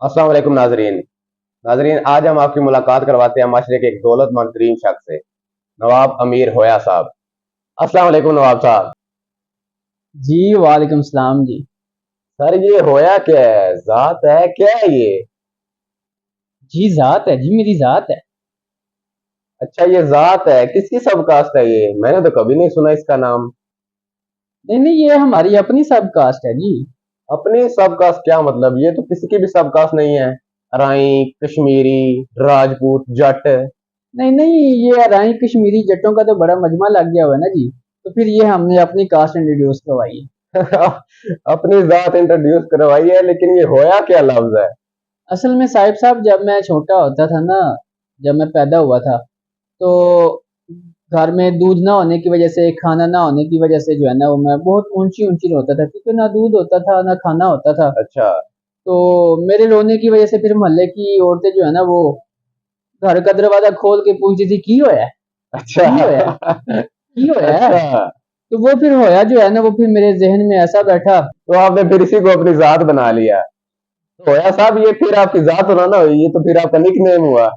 अस्सलाम वालेकुम नाजरीन। नाजरीन, आज हम आपकी मुलाकात करवाते हैं माशरे के एक दौलतमंद तरीन शख्स से, नवाब अमीर होया साहब। अस्सलाम वालेकुम नवाब साहब। जी वालेकुम सलाम जी। सर, ये होया क्या है? जात है क्या है ये? जी जात है जी, मेरी जात है। अच्छा, ये जात है, किसकी सब कास्ट है ये? मैंने तो कभी नहीं सुना इसका नाम। नहीं नहीं, ये हमारी अपनी सब कास्ट है जी। अपनी सब कास्ट क्या मतलब? ये तो किसी की भी सब कास्ट नहीं है। अराई, कश्मीरी, राजपूत, जट। नहीं नहीं, ये अराई कश्मीरी जट्टों का तो बड़ा मजमा लग गया हुआ है ना जी। तो फिर ये हमने अपनी कास्ट इंट्रोड्यूस करवाई है। अपनी जात इंट्रोड्यूस करवाई है, लेकिन ये होया क्या लफ्ज है? असल में साहिब साहब, जब मैं छोटा होता था ना, जब मैं पैदा हुआ था, तो घर में दूध ना होने की वजह से, खाना ना होने की वजह से जो है ना, वो मैं बहुत ऊंची ऊंची रोता था, क्योंकि ना दूध होता था ना खाना होता था। अच्छा। तो मेरे रोने की वजह से फिर मोहल्ले की औरतें जो है ना, वो घर का दरवाजा खोल के पूछती थी की होया है, अच्छा। की होया है, की होया है। अच्छा, तो वो फिर होया जो है ना, वो फिर मेरे जहन में ऐसा बैठा। तो आपने फिर इसी को अपनी जात बना लिया। तो होया साहब, ये फिर आपकी जात होना ना हुई, ये तो फिर आपका निक नेम हुआ।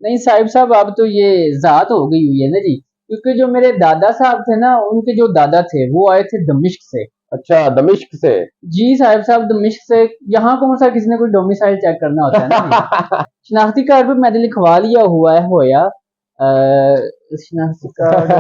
नहीं साहिब साहब, अब तो ये जात हो गई हुई है ना जी, क्योंकि जो मेरे दादा साहब थे ना, उनके जो दादा थे वो आए थे दमिश्क से। अच्छा, दमिश्क से। जी साहिब साहब, दमिश्क से। यहाँ कौन सा किसी ने कोई डोमिसाइल चेक करना होता है ना जी। शनाख्ती कार्ड पे मैंने लिखवा लिया हुआ है होया। शनाख्ती कार्ड।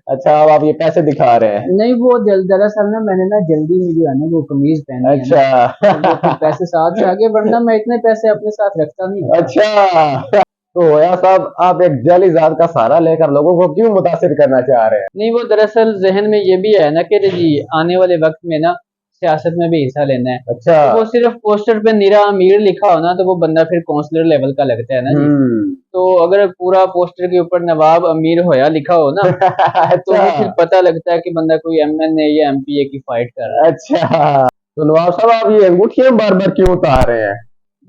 अच्छा, अब आप ये पैसे दिखा रहे हैं। नहीं, वो दरअसल ना, मैंने ना जल्दी में जो है ना वो कमीज पहनी है ना, तो वो फिर अच्छा। पैसे साथ में आ गए, वरना मैं इतने पैसे अपने साथ रखता नहीं होता। अच्छा, तो होया साहब, आप एक जली जात का सहारा लेकर लोगों को क्यों मुतासिर करना चाह रहे हैं? नहीं, वो दरअसल जहन में ये भी है ना कि जी आने वाले वक्त में ना सियासत में भी हिस्सा लेना है। अच्छा। तो वो सिर्फ पोस्टर पे निरा अमीर लिखा हो ना, तो वो बंदा फिर काउंसलर लेवल का लगता है ना जी। हम्म। तो अगर पूरा पोस्टर के ऊपर नवाब अमीर होया लिखा हो ना, तो अच्छा। वो फिर पता लगता है कि बंदा कोई एमएनए या एमपीए की फाइट कर रहा है। अच्छा, तो नवाब साहब, आप ये अंगूठियां बार बार क्यों उतार रहे हैं?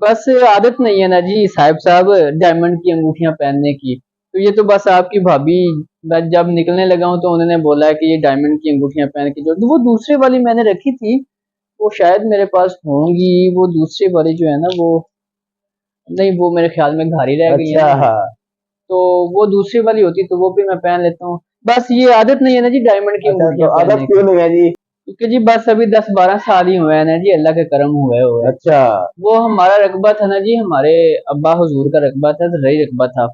बस आदत नहीं है ना जी साहिब साहब, डायमंड की अंगूठियां पहनने की। तो ये तो बस आपकी भाभी, मैं जब निकलने लगा हूँ तो उन्होंने बोला है कि ये डायमंड की अंगूठियां पहन के जो, वो दूसरे वाली मैंने रखी थी, वो शायद मेरे पास होंगी। वो दूसरी वाली जो है ना, वो नहीं, वो मेरे ख्याल में घर ही रह गई है अच्छा। ना जी। तो वो दूसरी वाली होती तो वो भी मैं पहन लेता हूँ। बस ये आदत नहीं है ना जी डायमंड की अच्छा, तो अंगूठियां आदत पहनने क्यों की, नहीं है जी? क्योंकि जी बस अभी 10-12 साल ही हुए हैं ना जी, अल्लाह के करम हुए हुए। अच्छा। वो हमारा रकबा था ना जी, हमारे अब्बा हुजूर का रकबा था, तो रही रकबा था।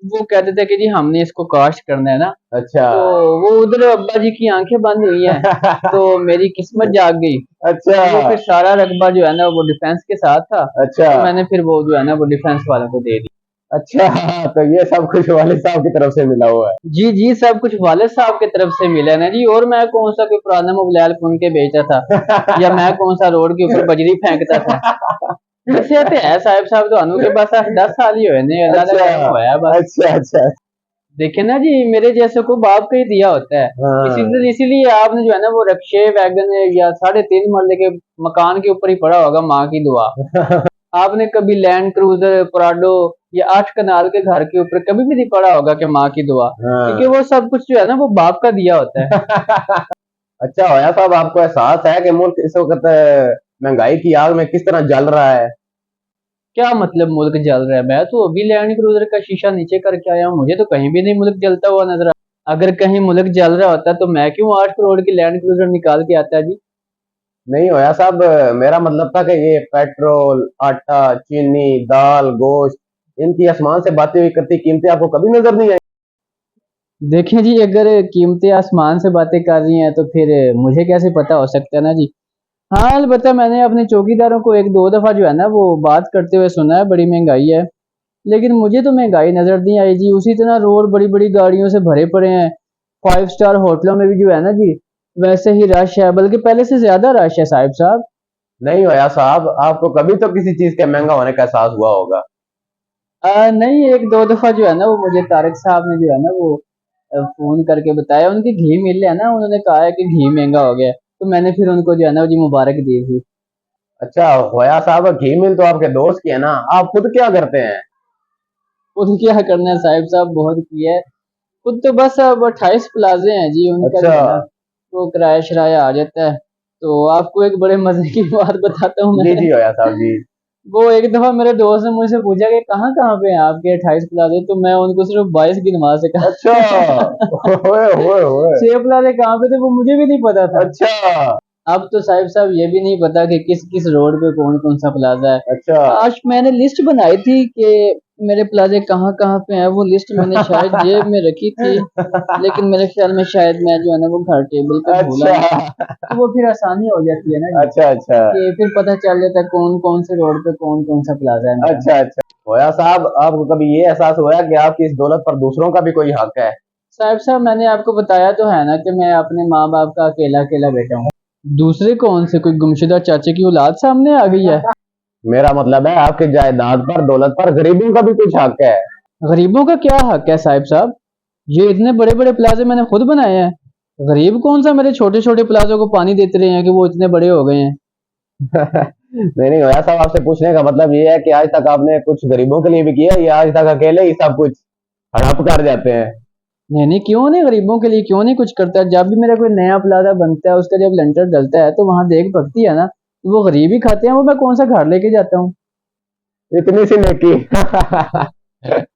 वो कहते थे कि जी हमने इसको काश्त करना है ना। अच्छा। तो वो उधर अब्बा जी की आंखें बंद हुई हैं, तो मेरी किस्मत जाग गई। अच्छा। तो वो फिर सारा रकबा जो है ना वो डिफेंस के साथ था, अच्छा। तो मैंने फिर वो जो है ना वो डिफेंस वालों को दे दी। अच्छा, तो ये सब कुछ वालिद साहब की तरफ से मिला हुआ है। जी जी, सब कुछ वालिद साहब की तरफ से मिला ना जी। और मैं कौन सा कोई पुराना मोबाइल फोन के बेचा था, या मैं कौन सा रोड के ऊपर बजरी फेंकता था। दसिया तो है साहिब साहब, तो के बस 10 साल ही हुए ने, अल्लाह का अच्छा। करम होया बस। अच्छा। अच्छा। देखे ना जी, मेरे जैसे को बाप का ही दिया होता है। हाँ। इसीलिए आपने जो है ना वो रक्शे वैगन या 3.5 मरले के मकान के ऊपर ही पड़ा होगा माँ की दुआ। आपने कभी लैंड क्रूजर प्राडो या 8 कनाल के घर के ऊपर कभी भी नहीं पड़ा होगा कि माँ की दुआ, क्योंकि हाँ। वो सब कुछ जो है ना वो बाप का दिया होता है। अच्छा, होया साहब, आपको एहसास है कि मुल्क इस वक्त महंगाई की आग में किस तरह जल रहा है? क्या मतलब मुल्क जल रहा है? मैं तो अभी लैंड क्रूजर का शीशा नीचे करके आया हूँ, मुझे तो कहीं भी नहीं मुल्क जलता हुआ नजर आ। अगर कहीं मुल्क जल रहा होता तो मैं क्यों 8 करोड़ की लैंड क्रूजर निकाल के आता जी। नहीं होया साहब, मेरा मतलब था कि ये पेट्रोल, आटा, चीनी, दाल, गोश्त, इनकी आसमान से बातें हुई करती कीमतें आपको कभी नजर नहीं आई? देखें जी, अगर कीमतें आसमान से बातें कर रही हैं तो फिर मुझे कैसे पता हो सकता है ना जी। हाँ, अलबत्ता मैंने अपने चौकीदारों को 1-2 दफा जो है ना वो बात करते हुए सुना है, बड़ी महंगाई है। लेकिन मुझे तो महंगाई नजर नहीं आई जी। उसी तरह रोड बड़ी बड़ी गाड़ियों से भरे पड़े हैं। 5 स्टार होटलों में भी जो है ना जी, वैसे ही रश है, बल्कि पहले से ज्यादा रश है साहिब साहब। नहीं होया साहब, आपको कभी तो किसी चीज के महंगा होने का एहसास हुआ होगा। नहीं, 1-2 दफा जो है ना वो मुझे तारिक साहब ने जो है ना वो फोन करके बताया, उनकी घी मिल है ना, उन्होंने कहा है कि घी महंगा हो गया है। तो मैंने फिर उनको जो है ना जी मुबारक दी थी। अच्छा, होया साहब, घी मिल तो आपके दोस्त की है ना, आप खुद क्या करते हैं? खुद क्या करना है साहिब साहब, बहुत किया है। खुद तो बस अब 28 प्लाजे हैं जी, उनका अच्छा। जो है ना वो किराया शराया आ जाता है। तो आपको एक बड़े मजे की बात बताता हूँ जी मैं। जी होया साहब जी। वो एक दफा मेरे दोस्त ने मुझसे पूछा कि कहाँ कहाँ पे हैं आपके 28 प्लाजे, तो मैं उनको सिर्फ 22 गिनवा सका। अच्छा। ओए ओए ओए। 6 प्लाजे कहाँ पे थे वो मुझे भी नहीं पता था। अच्छा अब तो साहिब साहब ये भी नहीं पता कि किस किस रोड पे कौन कौन सा प्लाजा है। अच्छा। आज मैंने लिस्ट बनाई थी कि मेरे प्लाजे कहाँ कहाँ पे हैं, वो लिस्ट मैंने शायद जेब में रखी थी, लेकिन मेरे ख्याल में शायद मैं जो है ना वो घर टेबल पे भूला हूँ। अच्छा तो वो फिर आसानी हो जाती है ना जी, अच्छा अच्छा कि फिर पता चल जाता है कौन कौन से रोड पे कौन कौन सा प्लाजा है मेरा। अच्छा अच्छा। होया साहब, आपको कभी ये एहसास हुआ कि आपकी इस दौलत पर दूसरों का भी कोई हक है? साहब साहब मैंने आपको बताया तो है ना कि मैं अपने माँ बाप का अकेला अकेला बेटा हूँ। दूसरे कौन से, कोई गुमशुदा चाचे की औलाद सामने आ गई है? मेरा मतलब है आपकी जायदाद पर, दौलत पर गरीबों का भी कुछ हक है। गरीबों का क्या हक है साहिब साहब? ये इतने बड़े बड़े प्लाजे मैंने खुद बनाए हैं। गरीब कौन सा मेरे छोटे छोटे प्लाजों को पानी देते रहे हैं कि वो इतने बड़े हो गए हैं। नहीं होया साहब, आपसे पूछने का मतलब ये है कि आज तक आपने कुछ गरीबों के लिए भी किया या आज तक अकेले ही सब कुछ हड़प कर जाते हैं? नहीं नहीं, क्यों नहीं, गरीबों के लिए क्यों नहीं कुछ करता। जब भी मेरा कोई नया प्लाजा बनता है उसका जब लेंटर डलता है तो वहां देख पकती है ना, तो वो गरीब ही खाते हैं, वो मैं कौन सा घर लेके जाता हूँ। इतनी सी नेकी।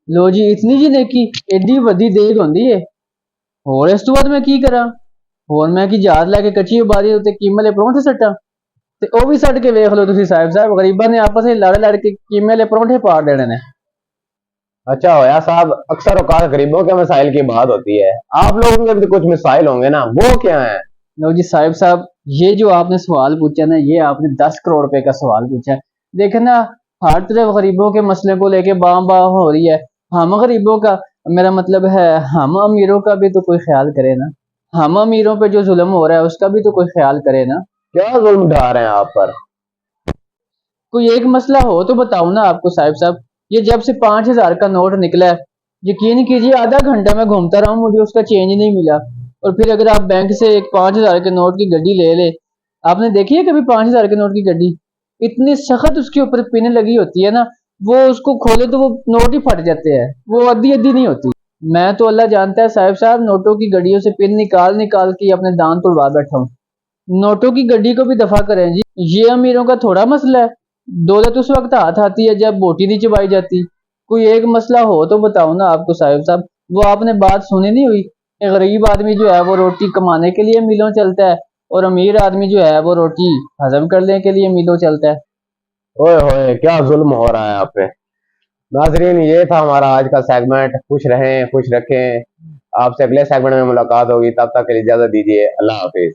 लो जी, इतनी जी नेकी, एडी वड्डी देग होंदी है। और इस तो बाद मैं की करा, और मैं की जहाज लैके कच्ची उबारी उत्ते कीमे वाले परौंठे सट्टा, ते ओ भी सट के वेख लो तुसी साहिब साहब, गरीबां ने आपस में लड़ लड़ के कीमे वाले परौंठे पाड़ देने ने। अच्छा होया साहब, अक्सर औकात गरीबों के मसाइल की बात होती है, आप लोगों के भी तो कुछ मिसाइल होंगे ना, वो क्या है? लो जी साहिब साहब, ये जो आपने सवाल पूछा ना, ये आपने 10 करोड़ रुपए का सवाल पूछा है। देखे ना, हर तरफ गरीबों के मसले को लेके बाम बाम हो रही है। हम गरीबों का, मेरा मतलब है हम अमीरों का भी तो कोई ख्याल करे ना। हम अमीरों पे जो जुल्म हो रहा है उसका भी तो कोई ख्याल करे ना। क्या जुल्म ढा रहे हैं आप पर? कोई एक मसला हो तो बताओ ना आपको साहिब साहब। ये जब से 5,000 का नोट निकला है, यकीन कीजिए आधा घंटा मैं घूमता रहा हूँ, मुझे उसका चेंज नहीं मिला। और फिर अगर आप बैंक से एक 5,000 के नोट की गड्डी ले ले, आपने देखी है कभी 5,000 के नोट की गड्डी? इतनी सख्त उसके ऊपर पिन लगी होती है ना, वो उसको खोले तो वो नोट ही फट जाते हैं, वो अद्धी अद्धी नहीं होती। मैं तो अल्लाह जानता है साहिब साहब, नोटों की गड्डियों से पिन निकाल निकाल के अपने दांत तुड़वा बैठा हूँ। नोटों की गड्डी को भी दफा करें जी, ये अमीरों का थोड़ा मसला है। दौलत उस वक्त हाथ आती है जब बोटी नहीं चबाई जाती। कोई एक मसला हो तो बताओ ना आपको साहिब साहब। वो आपने बात सुनी नहीं हुई, एक गरीब आदमी जो है वो रोटी कमाने के लिए मिलों चलता है, और अमीर आदमी जो है वो रोटी हजम करने के लिए मिलों चलता है। ओए होए, क्या जुल्म हो रहा है आप पे। नाजरीन, ये था हमारा आज का सेगमेंट। खुश रहें, खुश रखें। आपसे अगले सेगमेंट में मुलाकात होगी, तब तक के लिए इजाजत दीजिए। अल्लाह हाफिज।